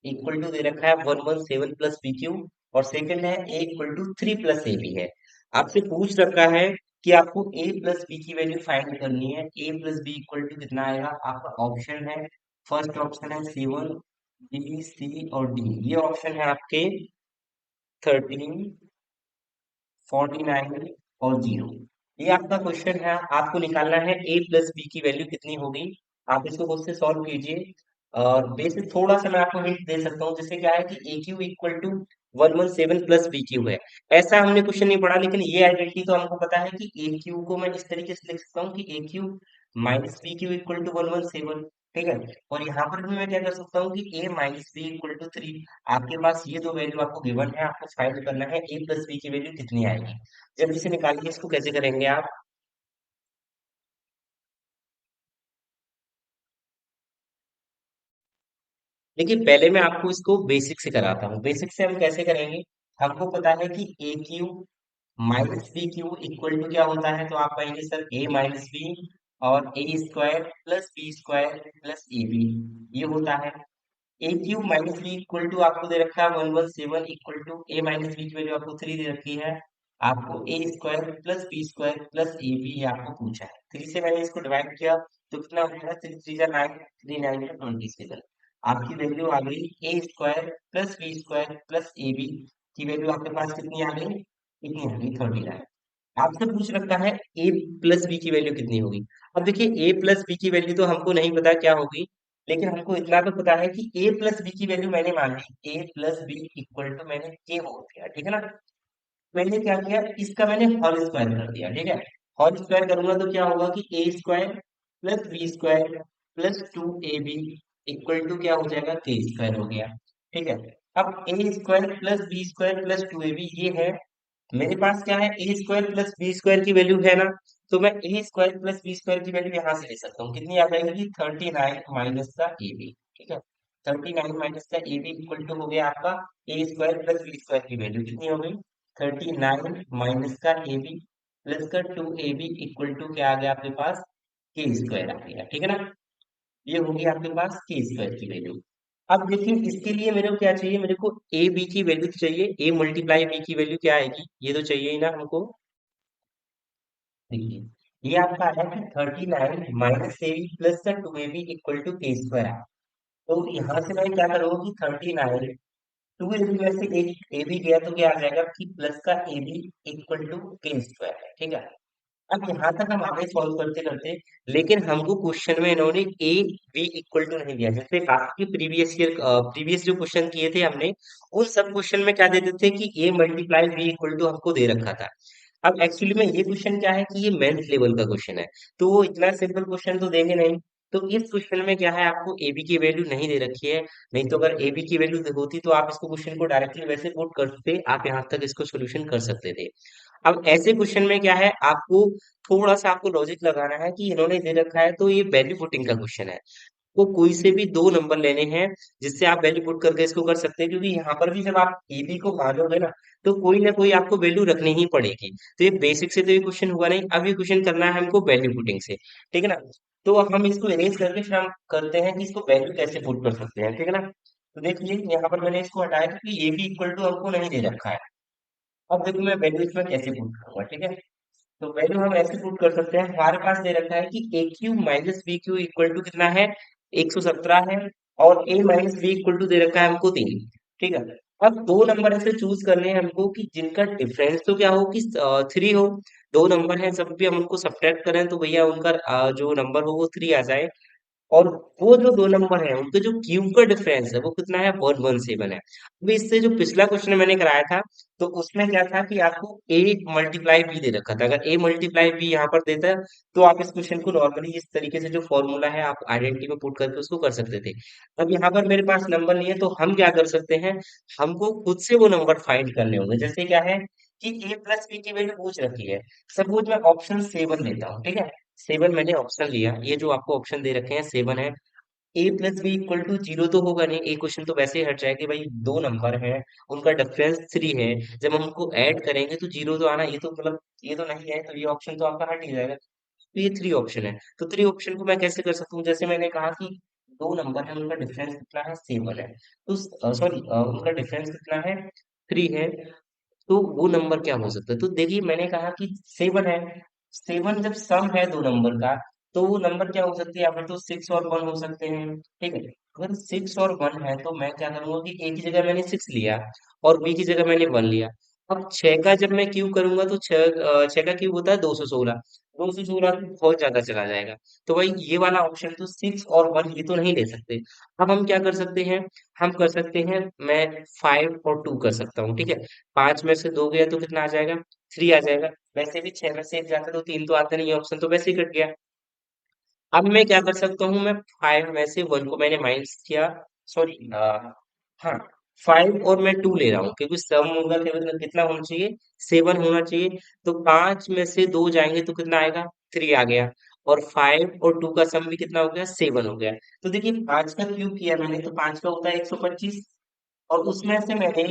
Speaker 1: इक्वल टू दे रखा है 117 प्लस बी क्यू, और सेकंड है ए इक्वल टू 3 + ए बी है। आपसे पूछ रखा है कि आपको ए प्लस बी की वैल्यू फाइंड करनी है। ए प्लस बी इक्वल टू कितना आएगा, आपका ऑप्शन है, फर्स्ट ऑप्शन है 7, बी सी और डी। ये ऑप्शन है आपके 13, 49 और 0। ये आपका क्वेश्चन है, आपको निकालना है ए प्लस बी की वैल्यू कितनी होगी। आप इसको खुद से सॉल्व कीजिए, और बेसिक थोड़ा सा मैं आपको हिंट दे सकता हूँ, जैसे क्या है कि a cube equal to 117 plus b cube है। ऐसा हमने क्वेश्चन नहीं पढ़ा, लेकिन ये आइडेंटिटी तो हमको पता है कि ए क्यू को मैं इस तरीके से लिख सकता हूँ कि a cube minus b cube equal to 117। ठीक है, और यहाँ पर भी मैं क्या कर सकता हूँ कि ए माइनस बी इक्वल टू 3। आपके पास ये दो वैल्यू आपको गिवन है, आपको फाइंड करना है ए प्लस बी की वैल्यू कितनी आएगी। जल्दी से निकालिए, इसको कैसे करेंगे आप। देखिए पहले मैं आपको इसको बेसिक से कराता हूँ। बेसिक से हम कैसे करेंगे, हमको पता है कि a cube minus b cube equal to क्या होता है, तो आप कहेंगे सर ए माइनस बी और a square plus B square plus A b, ये होता है। A cube minus b equal to आपको दे रखा है 117 equal to a minus b की वैल्यू आपको 3 दे रखी है। आपको a square plus B square plus A b ये आपको पूछा है। 3 से मैंने इसको डिवाइड किया, तो कितना हो जाएगा, 3 3 जा 9, 3 9 जा 27। आपकी वैल्यू आ गई a square plus B square plus A b की वैल्यू आपके पास कितनी आ गई, कितनी आ गई, 39। आपसे पूछ रखा है ए प्लस बी की वैल्यू कितनी होगी। अब देखिए ए प्लस बी की वैल्यू तो हमको नहीं पता क्या होगी, लेकिन हमको इतना तो पता है कि ए प्लस बी की वैल्यू मैंने मान ली, ए प्लस बी इक्वल टू मैंने के बोल दिया। ठीक है ना, मैंने क्या किया, इसका मैंने होल स्क्वायर कर दिया। ठीक है, होल स्क्वायर करूंगा तो क्या होगा कि ए square plus B square plus 2ab equal to क्या हो जाएगा, के स्क्वायर हो गया। ठीक है, अब a square plus B square plus 2ab ये है, मेरे पास क्या है, ए स्क्वायर प्लस बी स्क्वायर की वैल्यू है ना, तो मैं a square plus B square की वैल्यू यहाँ से ले सकता हूँ, कितनी आ जाएगी, 39 माइनस का ए बी। ठीक है, 39 माइनस का ए बी इक्वल टू हो गया आपका ए स्क्वायर प्लस बी स्क्वायर की वैल्यू कितनी हो गई, 39 माइनस का ए बी प्लस का 2ab इक्वल टू क्या आ गया आपके पास, के स्क्वायर आ गया। ठीक है ना, ये होगी आपके पास के स्क्वायर की वैल्यू। अब देखिए इसके लिए मेरे को क्या चाहिए, मेरे को ए बी की वैल्यू चाहिए, ए मल्टीप्लाई बी की वैल्यू क्या आएगी, ये तो चाहिए ही ना हमको। देखिए ये आपका आया कि 39 माइनस ए बी प्लस का 2ab इक्वल टू के स्क्वायर। तो यहाँ से मैं क्या करूँगा कि 39 2ab में से एक ए बी गया तो क्या आ जाएगा कि प्लस का ए बी इक्वल टू के स्क्वायर है। ठीक है, अब यहाँ तक हम आगे सॉल्व करते करते, लेकिन हमको क्वेश्चन में इन्होंने ए बी इक्वल टू नहीं दिया। जैसे बाकी प्रीवियस ईयर प्रीवियस जो क्वेश्चन किए थे हमने, उन सब क्वेश्चन में क्या देते थे कि A multiply B equal to हमको दे रखा था। अब एक्चुअली में ये क्वेश्चन क्या है कि ये मेंस लेवल का क्वेश्चन है, तो वो इतना सिंपल क्वेश्चन तो देंगे नहीं। तो इस क्वेश्चन में क्या है, आपको ए बी की वैल्यू नहीं दे रखी है। नहीं तो अगर ए बी की वैल्यू होती तो आप इसको क्वेश्चन को डायरेक्टली वैसे पुट करते, आप यहाँ तक इसको सोल्यूशन कर सकते थे। अब ऐसे क्वेश्चन में क्या है, आपको थोड़ा सा आपको लॉजिक लगाना है कि इन्होंने दे रखा है तो ये वैल्यू पुटिंग का क्वेश्चन है। को कोई से भी दो नंबर लेने हैं जिससे आप वैल्यू पुट करके इसको कर सकते हैं, क्योंकि यहाँ पर भी जब आप ए बी को मानोगे ना कोई आपको वैल्यू रखनी ही पड़ेगी। तो ये बेसिक से तो ये क्वेश्चन हुआ नहीं, अब ये क्वेश्चन करना है हमको वैल्यू पुटिंग से। ठीक है ना, तो अब हम इसको अरेंज करके फिर हम करते हैं कि इसको वैल्यू कैसे पुट कर सकते हैं। ठीक है ना, तो देखिए यहाँ पर मैंने इसको हटाया क्योंकि ए बी इक्वल टू हमको नहीं दे रखा है। अब देखो मैं वैल्यू इसमें कैसे पुट करूंगा। ठीक है, तो वैल्यू हम ऐसे पुट कर सकते हैं, हमारे पास दे रखा है कि a cube minus b cube equal to कितना है, 117 है, और a minus b equal to दे रखा है हमको 3। ठीक है, अब दो नंबर ऐसे चूज करने हैं हमको कि जिनका डिफरेंस तो क्या हो कि थ्री हो। दो नंबर हैं, जब भी हम उनको सब्ट्रैक्ट करें तो भैया उनका जो नंबर हो वो थ्री आ जाए। और वो जो दो नंबर है उनके जो क्यूब का डिफरेंस है वो कितना है, 117 है। अभी इससे जो पिछला क्वेश्चन मैंने कराया था तो उसमें क्या था कि आपको ए मल्टीप्लाई बी दे रखा था। अगर ए मल्टीप्लाई बी यहाँ पर देता है तो आप इस क्वेश्चन को नॉर्मली इस तरीके से जो फॉर्मूला है आप आइडेंटिटी में पुट करके उसको कर सकते थे। अब यहाँ पर मेरे पास नंबर नहीं है तो हम क्या कर सकते हैं, हमको खुद से वो नंबर फाइंड करने होंगे। जैसे क्या है कि ए प्लस बी की वैल्यू पूछ रखी है, सपोज मैं ऑप्शन सेवन लेता हूँ, ठीक है। सेवन मैंने ऑप्शन लिया, ये जो आपको ऑप्शन दे रखे हैं सेवन है। ए plus b equal to zero तो होगा नहीं, ए क्वेश्चन तो वैसे ही हट जाएगा कि भाई दो नंबर है, उनका डिफरेंस थ्री है। जब हम उनको ऐड करेंगे तो जीरो तो आना, ये तो मतलब ये तो नहीं है, तो ये ऑप्शन तो आपका हट ही जाएगा। तो ये थ्री ऑप्शन है। तो थ्री ऑप्शन को मैं कैसे कर सकता हूँ, जैसे मैंने कहा कि दो नंबर है उनका डिफरेंस कितना है, सेवन है। तो सॉरी, उनका डिफरेंस कितना है, थ्री है। तो वो नंबर क्या हो सकता है, तो देखिए मैंने कहा कि सेवन है। सेवन जब सम है दो नंबर का तो वो नंबर क्या हो सकती है, या फिर तो सिक्स और वन हो सकते हैं, ठीक है। अगर सिक्स और वन है तो मैं क्या करूंगा कि ए की जगह मैंने सिक्स लिया और बी की जगह मैंने वन लिया। अब छह का जब मैं क्यूब करूंगा तो छह का क्यूब होता है 216। 216 तो बहुत ज्यादा चला जाएगा। तो भाई ये वाला ऑप्शन तो सिक्स और वन ये तो नहीं ले सकते। अब हम क्या कर सकते हैं, हम कर सकते हैं, मैं फाइव और टू कर सकता हूँ, ठीक है। पांच में से दो गया तो कितना आ जाएगा, थ्री आ जाएगा। वैसे भी छह में से एक जाता तो तीन तो आता नहीं है, ऑप्शन तो वैसे ही कट गया। अब मैं क्या कर सकता हूँ, मैं फाइव में से वन को मैंने माइनस किया, सॉरी, हाँ, फाइव और मैं टू ले रहा हूँ क्योंकि सम होगा केवल कितना होना चाहिए, सेवन होना चाहिए। तो पांच में से दो जाएंगे तो कितना आएगा, थ्री आ गया। और फाइव और टू का सम भी कितना हो गया, सेवन हो गया। तो देखिए पांच का क्यूब किया मैंने तो पांच का होता है 125, और उसमें से मैंने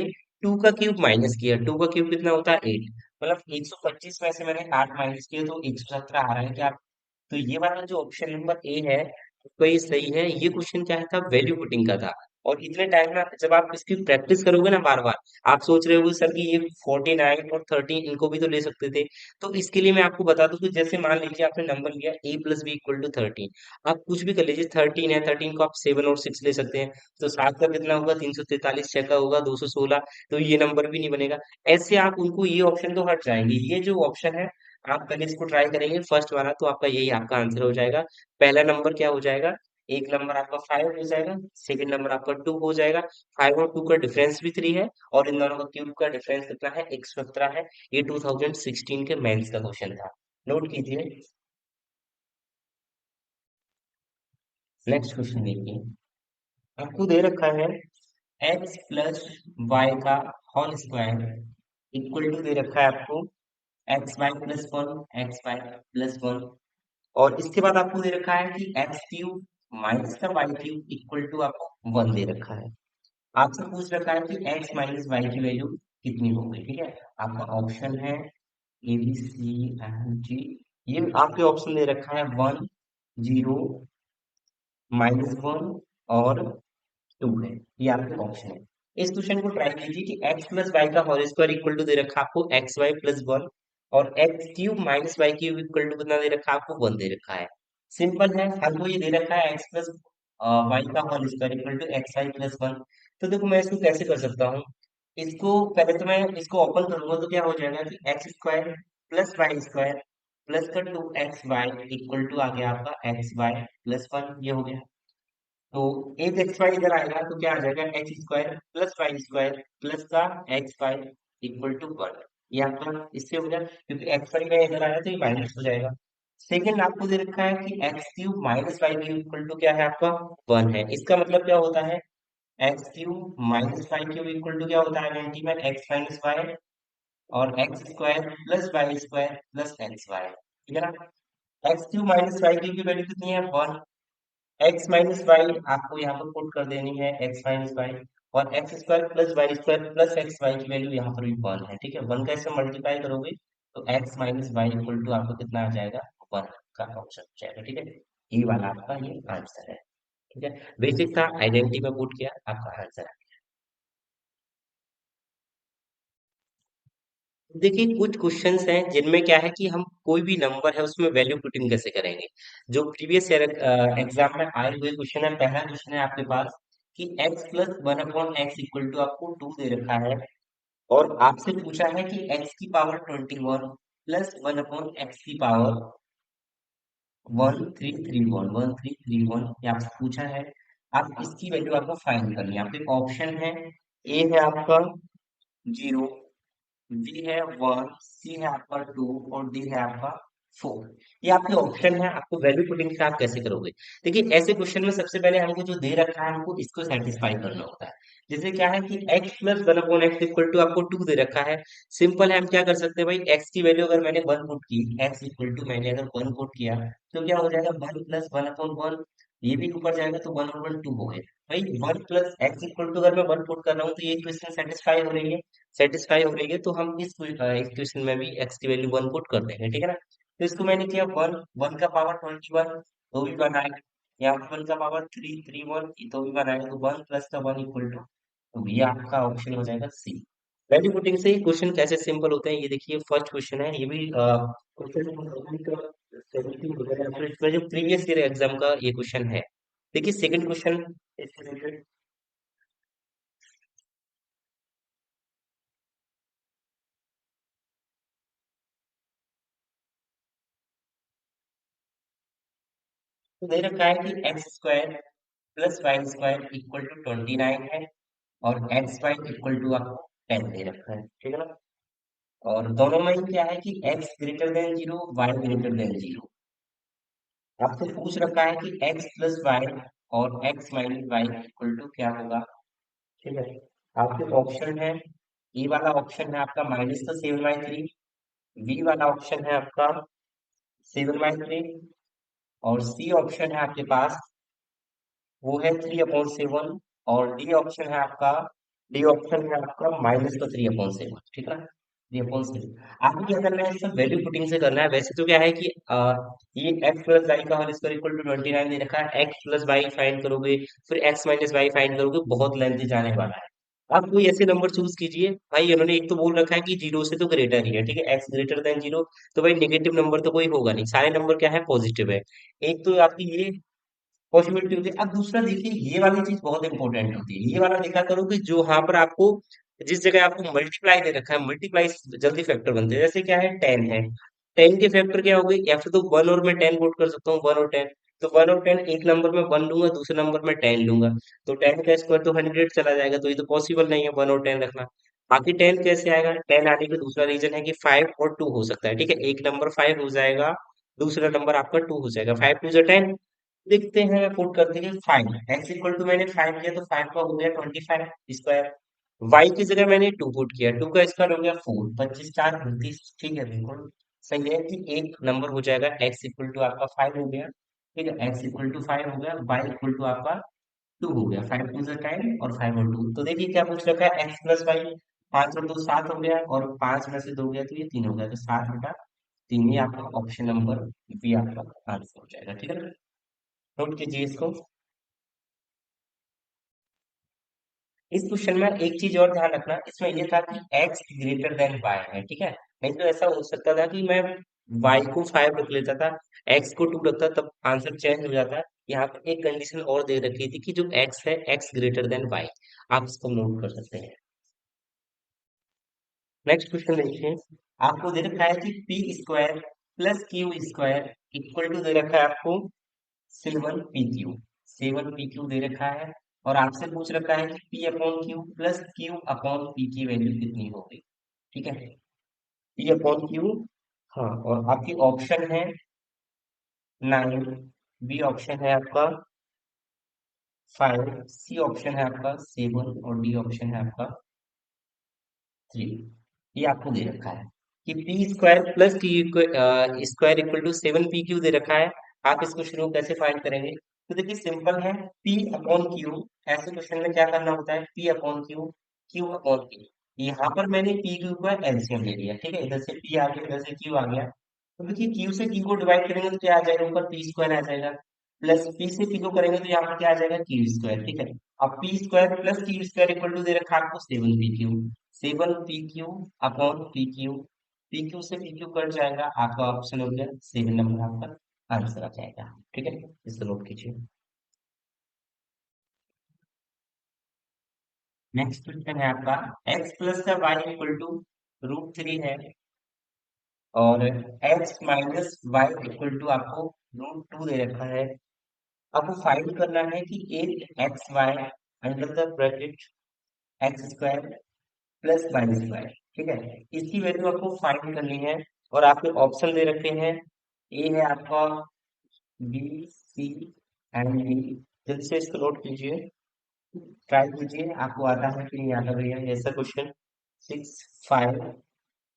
Speaker 1: टू का क्यूब माइनस किया, टू का क्यूब कितना होता है, एट। मतलब 125 में से मैंने आठ माइनस किया तो 117 आ रहा है क्या। तो ये वाला जो ऑप्शन नंबर ए है तो ये सही है। ये क्वेश्चन क्या था, वैल्यू पुटिंग का था। और इतने टाइम में जब आप इसकी प्रैक्टिस करोगे ना बार बार, आप सोच रहे हो सर कि ये 49 और 13 इनको भी तो ले सकते थे। तो इसके लिए मैं आपको बता दूं कि जैसे मान लीजिए आपने नंबर लिया ए प्लस बी इक्वल टू 13, आप कुछ भी कर लीजिए, 13 है, 13 को आप सेवन और सिक्स ले सकते हैं। तो सात का कितना होगा, 343, छह का होगा 216। तो ये नंबर भी नहीं बनेगा। ऐसे आप उनको ये ऑप्शन तो हट जाएंगे। ये जो ऑप्शन है आप पहले इसको ट्राई करेंगे फर्स्ट वाला तो आपका यही आपका आंसर हो जाएगा। पहला नंबर क्या हो जाएगा, एक नंबर आपका फाइव हो जाएगा, सेकंड नंबर आपका टू हो जाएगा। फाइव और टू का डिफरेंस भी थ्री है, और इन दोनों का क्यूब का डिफरेंस कितना है, 117 है। ये 2016 के मेंस का क्वेश्चन था, नोट कीजिए। नेक्स्ट क्वेश्चन देखिए, आपको दे रखा है एक्स प्लस वाई का होल स्क्वायर इक्वल टू दे रखा है आपको x y plus one, x y plus one. और इसके बाद आपको दे रखा है कि एक्स क्यूब माइनस का वाई क्यूब इक्वल टू आपको वन दे रखा है। आपसे पूछ रखा है कि एक्स माइनस वाई की वैल्यू कितनी होगी, ठीक है। आपका ऑप्शन है ए बी सी एंड जी। ये आपके ऑप्शन दे रखा है वन, जीरो, माइनस वन और टू है। ये आपके ऑप्शन है। इस क्वेश्चन को ट्राई कीजिए कि एक्स प्लस वाई का होल स्क्वायर इक्वल टू दे रखा है आपको एक्स वाई प्लस वन, और x cube minus y cube equal to कितना दे रखा है आपको, वन दे रखा है। सिंपल है, हमको ये दे रखा है एक्स प्लस वाई का whole square equal to x y plus one. तो देखो मैं इसको कैसे कर सकता हूँ, इसको पहले तो मैं इसको ओपन करूंगा तो क्या हो जाएगा कि x square plus y square plus का two x y equal to आ गया आपका एक्स वाई प्लस वन, ये हो गया। तो एक एक्स वाई इधर आएगा तो क्या आ जाएगा, x square plus y square plus का x y equal to one. ये आपका इससे हो गया, क्योंकि एक्स वाई का इधर आया तो ये माइनस हो जाएगा। सेकेंड आपको दे रखा है कि x cube minus y cube equal to क्या है आपका, वन है। इसका मतलब क्या होता है, x cube minus y cube equal to क्या होता है आइडेंटिटी में, एक्स माइनस वाई, और x square plus y square plus x y, ठीक है ना। X cube minus y cube की वैल्यू कितनी है, वन। एक्स माइनस वाई आपको यहाँ पर पुट कर देनी है, एक्स माइनस वाई, और x square plus y square plus x y की वैल्यू यहाँ पर भी वन है, ठीक है। वन का ऐसे मल्टीप्लाई करोगे तो x minus Y equal to आपको कितना आ जाएगा, वन का ऑप्शन हो जाएगा, ठीक है। ये वाला आपका ये आंसर है, ठीक है। बेसिक था, आइडेंटिटी में पुट किया, आपका आंसर है। देखिए कुछ क्वेश्चंस हैं जिनमें क्या है कि हम कोई भी नंबर है उसमें वैल्यू पुटिंग कैसे करेंगे। जो प्रीवियस ईयर एग्जाम में आए हुए क्वेश्चन है, पहला क्वेश्चन है आपके पास कि x plus one upon x equal to आपको टू दे रखा है, और आपसे पूछा है कि x की power 21 plus one upon x की पावर 1331 ये आपसे पूछा है। आप इसकी वैल्यू आपको फाइंड करनी है। आपके ऑप्शन है, ए है आपका 0, बी है 1, सी है आपका 2 और डी है आपका 4। ये आपके ऑप्शन है, आपको वैल्यू पुटिंग से आप कैसे करोगे? देखिए ऐसे क्वेश्चन में सबसे पहले हमको जो दे रखा है हमको इसको सेटिस्फाई करना होता है। जैसे क्या है कि x plus one upon x equal to आपको 2 दे रखा है। सिंपल है, हम क्या कर सकते हैं भाई, x की वैल्यू अगर मैंने 1 पुट की, x इक्वल टू मैंने अगर 1 पुट किया, तो क्या हो जाएगा 1 प्लस वन अपॉन 1, ये भी ऊपर जाएगा तो 1 अपॉन 2 हो गया। भाई 1 प्लस एक्स इक्वल टू अगर मैं 1 पुट कर रहा हूँ तो ये इक्वेशन सेटिस्फाई हो रही है। सेटिस्फाई हो रही है तो हम इस इक्वेशन में भी x की वैल्यू 1 पुट कर देंगे, ठीक है ना। तो इसको मैंने किया 1, 1 का पावर 21 तो भी बनाएगा, यहाँ पर 1 का पावर 3, 3 1 तो भी बनाएगा, तो 1 प्लस का 1 इक्वल टू, तो ये आपका ऑप्शन हो जाएगा सी। वैल्यू पुटिंग से ही क्वेश्चन कैसे सिंपल होते हैं, ये देखिए फर्स्ट क्वेश्चन है, ये भी क्वेश्चन इसमें जो प्रीवियस ईयर एग्जाम का ये क्वेश्चन है। देखिए सेकंड क्वेश्चन इससे रिलेटेड, तो दे रखा है कि x square plus y square equal to 29 है, और एक्स वाई इक्वल टू आपको 10 दे रखा है, ठीक है ना। और दोनों में ही क्या है कि x greater than zero, y greater than zero. आपसे पूछ रखा है कि एक्स प्लस वाई और x minus Y equal to क्या होगा, ठीक है। आपके ऑप्शन है, ए वाला ऑप्शन है आपका माइनस का 7/3, बी वाला ऑप्शन है आपका 7/3, और सी ऑप्शन है आपके पास वो है 3/7, और डी ऑप्शन है आपका, डी ऑप्शन है आपका माइनस का 3/7, ठीक है ना। 3/7 आपको क्या करना है, इसका वैल्यू पुटिंग से करना है। वैसे तो क्या है कि ये एक्स प्लस वाई का होल स्क्वायर इक्वल टू 29 दे रखा है, एक्स प्लस वाई फाइंड करोगे, फिर एक्स माइनस वाई फाइंड करोगे, बहुत लेंथी जाने वाला है। आप कोई ऐसे नंबर चूज कीजिए भाई, इन्होंने एक तो बोल रखा है कि जीरो से तो ग्रेटर ही है, ठीक है, एक्स ग्रेटर देन जीरो, तो भाई नेगेटिव नंबर तो कोई होगा नहीं, सारे नंबर क्या है पॉजिटिव है। एक तो आपकी ये पॉसिबिलिटी होती है। अब दूसरा देखिए, ये वाली चीज बहुत इंपॉर्टेंट होती है, ये वाला देखा करो कि जो यहाँ पर आपको जिस जगह आपको मल्टीप्लाई दे रखा है, मल्टीप्लाई जल्दी फैक्टर बनते हैं। जैसे क्या है 10 है, 10 के फैक्टर क्या हो गए, या फिर तो 1 और मैं 10 पुट कर सकता हूँ, 1 और 10। तो 1 और 10, एक नंबर में 1 लूंगा, दूसरे नंबर में 10 लूंगा, तो 10 का स्क्वायर तो 100 चला जाएगा, तो ये तो पॉसिबल नहीं है 1 और 10 रखना। बाकी 10 कैसे आएगा, 10 आने का दूसरा रीजन है कि 5 और 2 हो सकता है, ठीक है, एक नंबर 5 हो जाएगा, दूसरा नंबर आपका 2 हो जाएगा, 5 2 जा 10। देखते हैं, पुट करते हैं 5, एक्स इक्वल टू मैंने 5 किया तो 5 का हो गया 25 स्क्वायर, वाई की जगह मैंने 2 पुट किया, 2 का स्क्वायर हो गया 4, 25 4 29, ठीक है, बिल्कुल सही है कि एक नंबर हो जाएगा, एक्स इक्वल टू आपका 5 हो गया, ठीक है, एक्स इक्वल टू 5 हो गया, वाई इक्वल टू आपका 2 हो गया, 5 2 10 और 5 और 2, तो देखिए क्या पूछ रखा है, एक्स प्लस वाई, 5 और 2 7 हो गया, और 5 में से 2 गया तो ये 3 हो गया, तो 7/3 ही आपका ऑप्शन नंबर बी आपका आंसर हो जाएगा, ठीक है ना। नोट कीजिए इसको। इस क्वेश्चन में एक चीज और ध्यान रखना, इसमें ये था कि x ग्रेटर देन y है, ठीक है। नहीं तो ऐसा हो सकता था कि मैं y को 5 रख लेता था, x को 2 रखता, तब आंसर चेंज हो जाता। यहाँ पे एक कंडीशन और दे रखी थी कि जो x है x ग्रेटर देन y, आप इसको नोट कर सकते हैं। नेक्स्ट क्वेश्चन देखिए, आपको दे रखा है कि p square plus q square equal to दे रखा है आपको 7 पी क्यू, 7 पी क्यू दे रखा है, और आपसे पूछ रखा है कि p upon q plus q upon p की वैल्यू कितनी होगी, ठीक है। पी अपॉन क्यू, हाँ, और आपकी ऑप्शन है 9, बी ऑप्शन है आपका 5, सी ऑप्शन है आपका 7, और डी ऑप्शन है आपका 3। ये आपको दे रखा है कि p square plus t square equal to 7 p q दे रखा है। आप इसको शुरू कैसे फाइंड करेंगे, तो देखिए सिंपल है, पी अपॉन क्यू, ऐसे क्वेश्चन में क्या करना होता है, P upon Q, Q upon P. यहाँ पर मैंने पी क्यू का एलसीएम ले लिया, ठीक है, इधर से पी आ गया, इधर से क्यू आ गया, तो देखिए क्यू से क्यू को डिवाइड करेंगे तो क्या आ जाएगा, ऊपर पी स्क्वायर आ जाएगा, प्लस पी से पी को करेंगे तो यहाँ पर क्या आ जाएगा, क्यू स्क्वायर, ठीक है। अब p square plus q square equal to दे रखा है आपको 7 p q, 7 p q upon p q, p q से पी क्यू कट जाएगा, आपका ऑप्शन हो गया 7 नंबर, आपका आंसर आ जाएगा, ठीक है, इसको नोट कीजिए। नेक्स्ट क्वेश्चन है आपका, एक्स प्लस का वाई इक्वल टू √3 है, और x minus Y equal to आपको √2 दे रखा है। आपको फाइंड करना है कि एक x y under the bracket x square plus y square, ठीक है, इसकी वैल्यू आपको फाइंड करनी है। और आपके ऑप्शन दे रखे हैं, ए है आपका, बी, सी एंड डी। जल्दी से इसको नोट कीजिए, ट्राई कीजिए, आपको आता है कि नहीं आता भैया ऐसा क्वेश्चन। 6, 5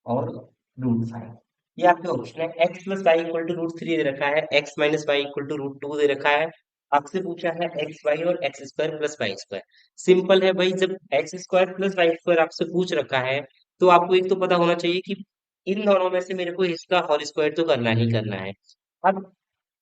Speaker 1: और √5, ये आपके ऑप्शन है। X plus y equal to √3 दे रखा है, x minus Y equal to √2 दे रखा है। आपसे पूछा है एक्स वाई और x square plus y square. Simple है भाई, जब x square plus y square आपसे पूछ रखा है, तो आपको एक तो पता होना चाहिए कि इन दोनों में से मेरे को इसका होल स्क्वायर तो करना ही करना है। अब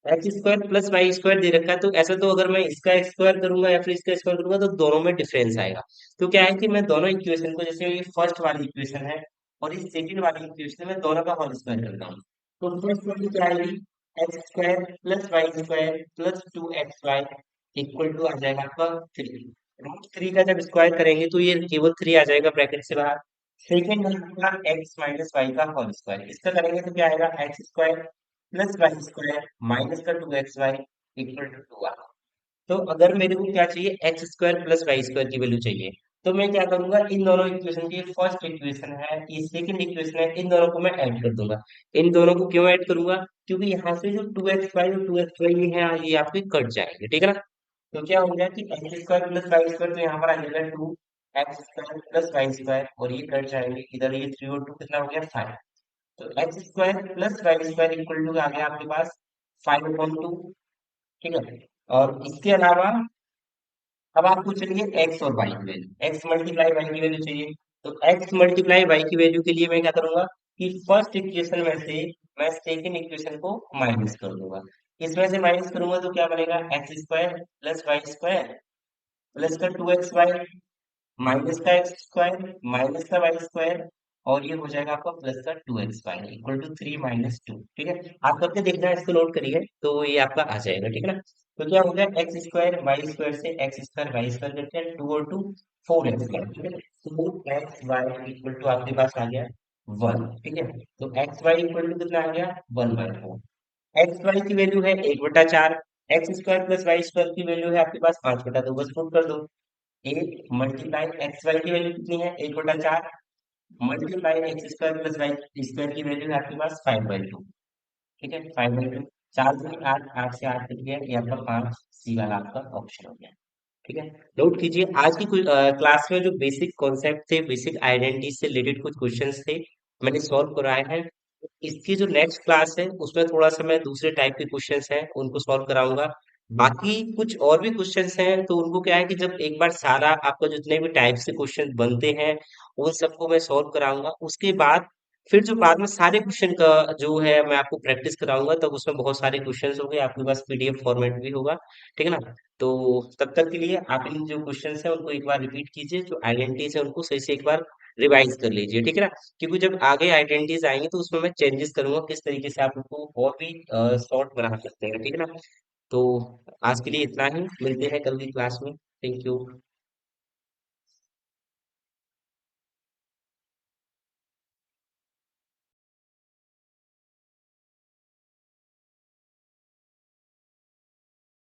Speaker 1: x square plus y square दे रखा है, तो ऐसा तो अगर मैं इसका स्क्वायर करूंगा या फिर इसका स्क्वायर करूंगा तो दोनों में डिफरेंस आएगा। तो क्या है कि मैं दोनों इक्वेशन को, जैसे ये फर्स्ट वाली इक्वेशन है और इस सेकंड वाली इक्वेशन में दोनों का होल स्क्वायर करता हूँ। तो फर्स्ट वाली क्या आएगी, x square plus y square plus 2xy equal to आ जाएगा आपका 3। √3 का जब स्क्वायर करेंगे तो ये केवल 3 आ जाएगा ब्रैकेट से बाहर। सेकेंड है आपका एक्स माइनस वाई का होल स्क्वायर, इसका करेंगे तो क्या आएगा, x square plus y square minus का 2xy इक्वल टू 2। तो अगर मेरे को क्या चाहिए, x square plus y square की वैल्यू चाहिए, तो मैं क्या करूंगा, इन दोनों इक्वेशन की, फर्स्ट इक्वेशन है, ये सेकंड इक्वेशन है, इन दोनों को मैं ऐड कर दूंगा। इन दोनों को क्यों ऐड करूंगा, क्योंकि यहाँ से जो 2xy और 2xy है ये आपके कट जाएंगे, ठीक है ना। तो क्या हो गया कि x square plus y square, तो यहाँ पर आ जाएगा 2x square plus y square, और ये कट जाएंगे इधर, ये 3 और 2 कितना हो गया, 5। तो x square plus y square equal to आ गया आपके पास 5/2, ठीक है। और इसके अलावा अब आपको चाहिए एक्स और वाई की वैल्यू, एक्स मल्टीप्लाई वाई की वैल्यू चाहिए। तो एक्स मल्टीप्लाई वाई की वैल्यू के लिए मैं क्या करूंगा कि फर्स्ट इक्वेशन में से मैं सेकंड इक्वेशन को माइनस कर दूंगा। इसमें से माइनस करूंगा तो क्या बनेगा, x square plus y square plus का 2xy माइनस का एक्स स्क्वायर माइनस का वाई स्क्वायर, और ये हो जाएगा आपका प्लस का 2xy इक्वल टू 3 - 2, ठीक है। आप करके देखना है, इसको नोट करिए, तो ये आपका आ जाएगा, ठीक है ना। तो क्या हो गया, एक्स स्क्वायर वाई स्क्वायर से एक्स स्क्वायर वाई स्क्वायर करते हैं, 2 और 2 4x स्क्वायर, ठीक है। 4xy इक्वल टू आपके पास आ गया 1, ठीक है। तो एक्स वाई इक्वल टू कितना आ गया, 1/4। एक्स वाई की वैल्यू है 1/4, x square plus y square की वैल्यू है आपके पास 5/2, बस पुट कर दो। 1 × एक्स वाई की वैल्यू कितनी है, 1/4, multiply x square plus y square की वैल्यू है आपके पास 5/2, ठीक है, 5/2। 4 × 8, 8 से 8 कट गया, ये आपका 5, सी वाला आपका ऑप्शन हो गया, ठीक है। नोट कीजिए, आज की क्लास में जो बेसिक कॉन्सेप्ट थे, बेसिक आइडेंटिटी से रिलेटेड कुछ क्वेश्चंस थे, मैंने सॉल्व कराए हैं। इसकी जो नेक्स्ट क्लास है उसमें थोड़ा सा मैं दूसरे टाइप के क्वेश्चंस हैं उनको सॉल्व कराऊंगा। बाकी कुछ और भी क्वेश्चंस हैं, तो उनको क्या है कि जब एक बार सारा आपका जितने भी टाइप से क्वेश्चन बनते हैं उन सबको मैं सॉल्व कराऊंगा, उसके बाद फिर जो बाद में सारे क्वेश्चन का जो है मैं आपको प्रैक्टिस कराऊंगा, तब उसमें बहुत सारे क्वेश्चंस होंगे, आपके पास पीडीएफ फॉर्मेट भी होगा, ठीक है ना। तो तब तक के लिए आप इन जो क्वेश्चंस हैं उनको एक बार रिपीट कीजिए, जो आइडेंटिटीज है उनको सही से एक बार रिवाइज कर लीजिए, ठीक है ना। क्योंकि जब आगे आइडेंटिटीज आएंगे तो उसमें मैं चेंजेस करूंगा, किस तरीके से आप उनको और भी शॉर्ट बना सकते हैं, ठीक है ना। तो आज के लिए इतना ही, मिलते हैं कल की क्लास में। Thank you.